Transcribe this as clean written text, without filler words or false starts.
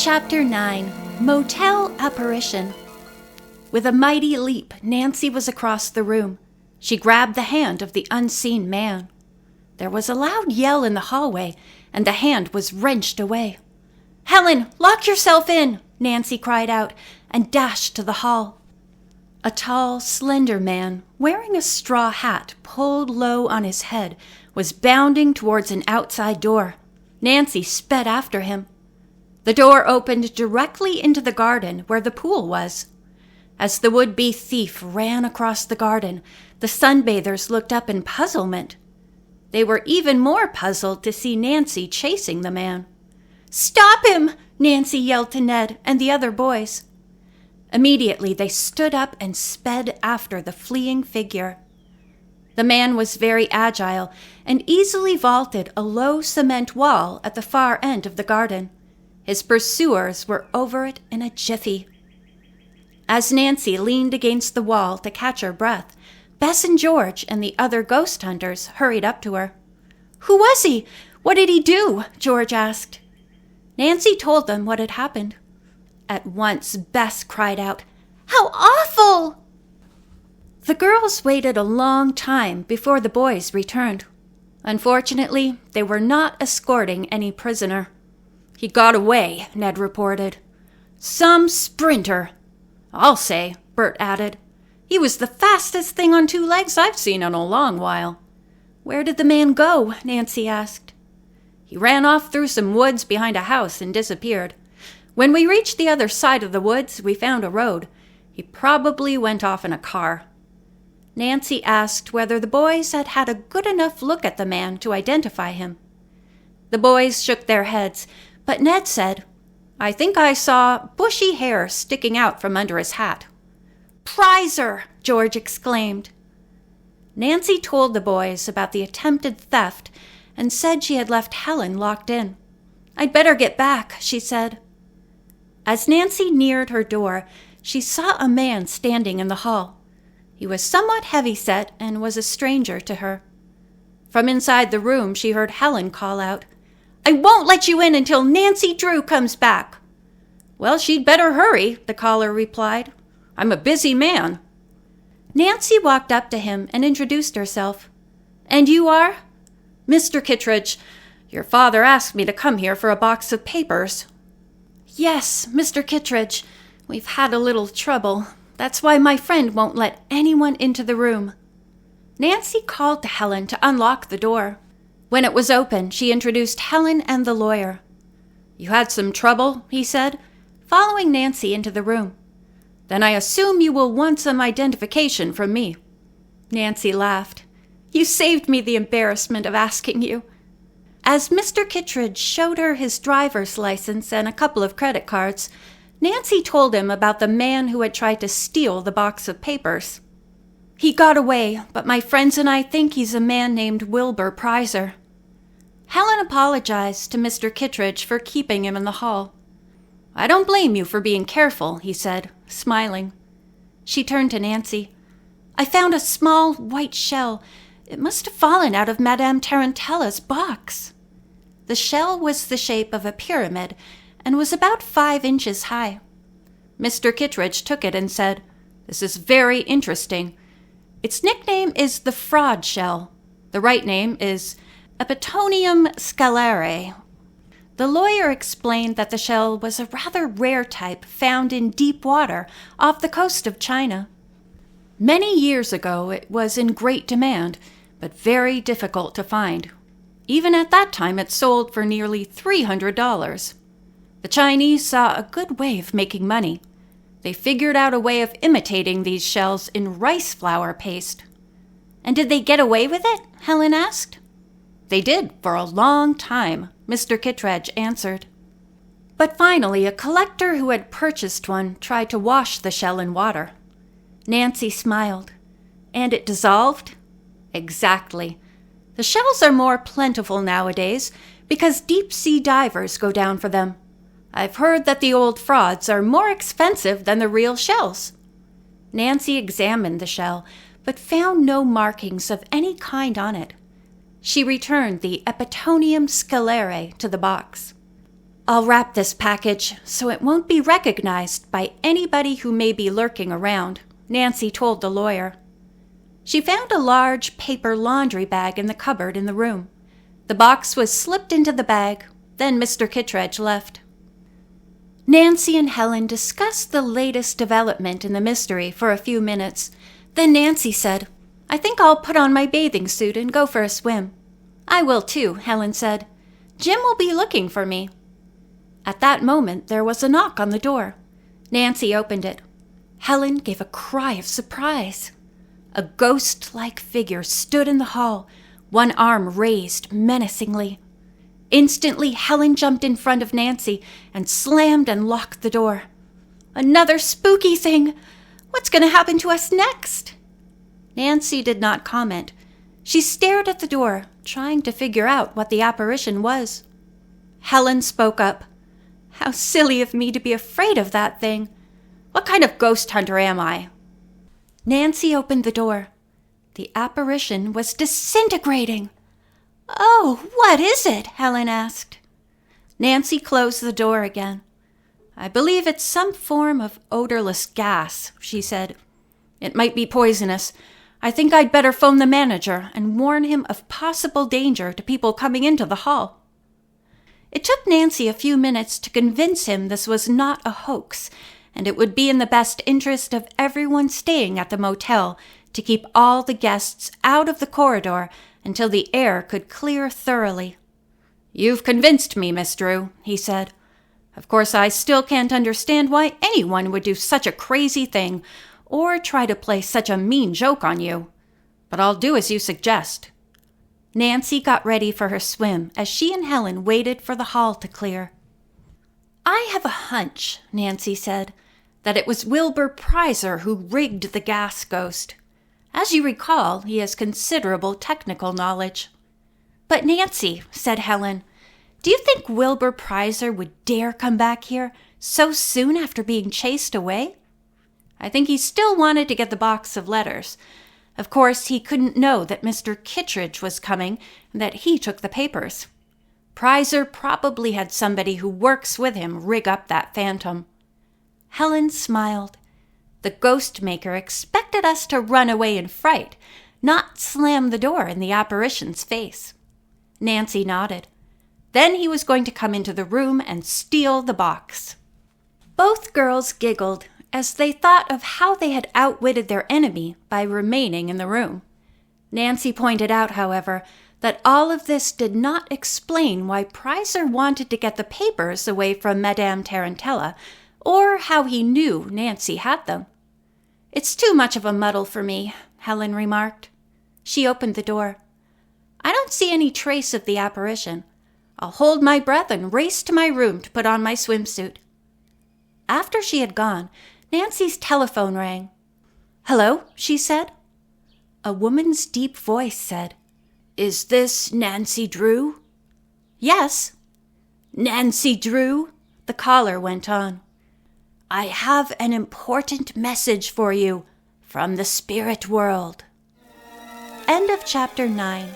Chapter 9, Motel Apparition. With a mighty leap, Nancy was across the room. She grabbed the hand of the unseen man. There was a loud yell in the hallway, and the hand was wrenched away. "Helen, lock yourself in!" Nancy cried out, and dashed to the hall. A tall, slender man, wearing a straw hat pulled low on his head, was bounding towards an outside door. Nancy sped after him. The door opened directly into the garden where the pool was. As the would-be thief ran across the garden, the sunbathers looked up in puzzlement. They were even more puzzled to see Nancy chasing the man. "Stop him!" Nancy yelled to Ned and the other boys. Immediately they stood up and sped after the fleeing figure. The man was very agile and easily vaulted a low cement wall at the far end of the garden. His pursuers were over it in a jiffy. As Nancy leaned against the wall to catch her breath, Bess and George and the other ghost hunters hurried up to her. "Who was he? What did he do?" George asked. Nancy told them what had happened. At once, Bess cried out, "How awful!" The girls waited a long time before the boys returned. Unfortunately, they were not escorting any prisoner. "He got away," Ned reported. "Some sprinter." "I'll say," Bert added. "He was the fastest thing on two legs I've seen in a long while." "Where did the man go?" Nancy asked. "He ran off through some woods behind a house and disappeared. When we reached the other side of the woods, we found a road. He probably went off in a car." Nancy asked whether the boys had had a good enough look at the man to identify him. The boys shook their heads, but Ned said, "I think I saw bushy hair sticking out from under his hat." "Prizer!" George exclaimed. Nancy told the boys about the attempted theft and said she had left Helen locked in. "I'd better get back," she said. As Nancy neared her door, she saw a man standing in the hall. He was somewhat heavy-set and was a stranger to her. From inside the room, she heard Helen call out, "I won't let you in until Nancy Drew comes back." "Well, she'd better hurry," the caller replied. "I'm a busy man." Nancy walked up to him and introduced herself. "And you are?" "Mr. Kittredge. Your father asked me to come here for a box of papers." "Yes, Mr. Kittredge. We've had a little trouble. That's why my friend won't let anyone into the room." Nancy called to Helen to unlock the door. When it was open, she introduced Helen and the lawyer. "You had some trouble?" he said, following Nancy into the room. "Then I assume you will want some identification from me." Nancy laughed. "You saved me the embarrassment of asking you." As Mr. Kittredge showed her his driver's license and a couple of credit cards, Nancy told him about the man who had tried to steal the box of papers. "He got away, but my friends and I think he's a man named Wilbur Prizer." Helen apologized to Mr. Kittredge for keeping him in the hall. "I don't blame you for being careful," he said, smiling. She turned to Nancy. "I found a small white shell. It must have fallen out of Madame Tarantella's box." The shell was the shape of a pyramid and was about 5 inches high. Mr. Kittredge took it and said, "This is very interesting. Its nickname is the fraud shell. The right name is Apparition scalare." The lawyer explained that the shell was a rather rare type found in deep water off the coast of China. Many years ago it was in great demand, but very difficult to find. Even at that time it sold for nearly $300. The Chinese saw a good way of making money. They figured out a way of imitating these shells in rice flour paste. "And did they get away with it?" Helen asked. "They did for a long time," Mr. Kittredge answered. But finally, a collector who had purchased one tried to wash the shell in water. Nancy smiled. "And it dissolved?" "Exactly. The shells are more plentiful nowadays because deep-sea divers go down for them. I've heard that the old frauds are more expensive than the real shells." Nancy examined the shell, but found no markings of any kind on it. She returned the Apparition scalare to the box. I'll wrap this package so it won't be recognized by anybody who may be lurking around, Nancy told the lawyer. She found a large paper laundry bag in the cupboard in the room. The box was slipped into the bag, then Mr. Kittredge left. Nancy and Helen discussed the latest development in the mystery for a few minutes. Then Nancy said, "I think I'll put on my bathing suit and go for a swim." "I will too," Helen said. "Jim will be looking for me." At that moment, there was a knock on the door. Nancy opened it. Helen gave a cry of surprise. A ghost-like figure stood in the hall, one arm raised menacingly. Instantly, Helen jumped in front of Nancy and slammed and locked the door. "Another spooky thing! What's going to happen to us next?" Nancy did not comment. She stared at the door, trying to figure out what the apparition was. Helen spoke up. "How silly of me to be afraid of that thing. What kind of ghost hunter am I?" Nancy opened the door. The apparition was disintegrating. "Oh, what is it?" Helen asked. Nancy closed the door again. "I believe it's some form of odorless gas," she said. "It might be poisonous. I think I'd better phone the manager and warn him of possible danger to people coming into the hall." It took Nancy a few minutes to convince him this was not a hoax, and it would be in the best interest of everyone staying at the motel to keep all the guests out of the corridor until the air could clear thoroughly. "You've convinced me, Miss Drew," he said. "Of course, I still can't understand why anyone would do such a crazy thing or try to play such a mean joke on you. But I'll do as you suggest." Nancy got ready for her swim as she and Helen waited for the hall to clear. "I have a hunch," Nancy said, "that it was Wilbur Pryser who rigged the gas ghost. As you recall, he has considerable technical knowledge." "But Nancy," said Helen, "do you think Wilbur Pryser would dare come back here so soon after being chased away?" "I think he still wanted to get the box of letters. Of course, he couldn't know that Mr. Kittredge was coming and that he took the papers. Pryser probably had somebody who works with him rig up that phantom." Helen smiled. The ghost maker expected us to run away in fright, not slam the door in the apparition's face. Nancy nodded. Then he was going to come into the room and steal the box. Both girls giggled as they thought of how they had outwitted their enemy by remaining in the room. Nancy pointed out, however, that all of this did not explain why Pryser wanted to get the papers away from Madame Tarantella, or how he knew Nancy had them. "It's too much of a muddle for me," Helen remarked. She opened the door. "I don't see any trace of the apparition. I'll hold my breath and race to my room to put on my swimsuit." After she had gone, Nancy's telephone rang. "Hello," she said. A woman's deep voice said, "Is this Nancy Drew?" "Yes." "Nancy Drew," the caller went on, "I have an important message for you from the spirit world." End of chapter 9.